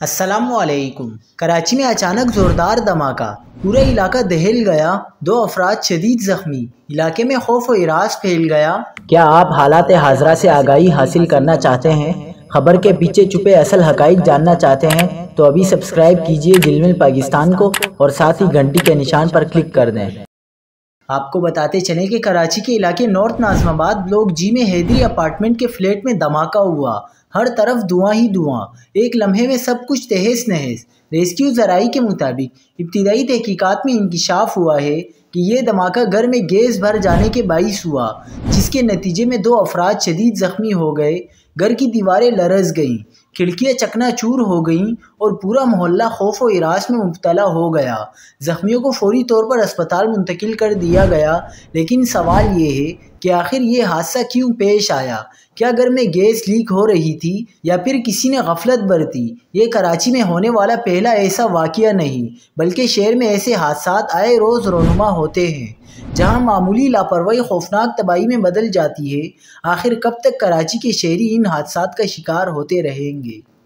السلام علیکم۔ کراچی میں اچانک زوردار دھماکہ، پورا علاقہ دہل گیا، 2 افراد شدید زخمی، علاقے میں خوف و ہراس پھیل گیا۔ کیا آپ حالات حاضرہ سے آگاہی حاصل کرنا چاہتے ہیں؟ خبر کے پیچھے چھپے اصل حقائق جاننا چاہتے ہیں تو ابھی سبسکرائب کیجئے جلمل پاکستان کو اور ساتھ ہی گھنٹی کے نشان پر کلک کر دیں۔ آپ کو بتاتے چلیں کہ کراچی کے علاقے نارتھ ناظم آباد بلاک جی میں حیدری اپارٹمنٹ کے فلیٹ میں دھماکہ ہوا۔ ہر طرف دھواں ہی دھواں، ایک لمحے میں سب کچھ تہس نہس۔ ریسکیو ذرائع کے مطابق ابتدائی تحقیقات میں انکشاف ہوا ہے کہ یہ دھماکہ گھر میں گیس بھر جانے کے باعث ہوا، جس کے نتیجے میں 2 افراد شدید زخمی ہو گئے۔ گھر کی دیواریں لرز گئیں، کھڑکیاں چکنا چور ہو گئیں اور پورا محلہ خوف و ہراس میں مبتلا ہو گیا۔ زخمیوں کو فوری طور پر اسپتال منتقل کر دیا گیا، لیکن سوال یہ ہے کہ آخر یہ حادثہ کیوں پیش آیا؟ کیا گھر میں گیس لیک ہو رہی تھی یا پھر کسی نے غفلت برتی؟ یہ کراچی میں ہونے والا پہلا ایسا واقعہ نہیں، بلکہ شہر میں ایسے حادثات آئے روز رونما ہوتے ہیں، جہاں معمولی لاپرواہی خوفناک تباہی میں بدل جاتی ہے۔ آخر کب تک کراچی کے شہری ان حادثات کا شکار ہوتے رہیں گے؟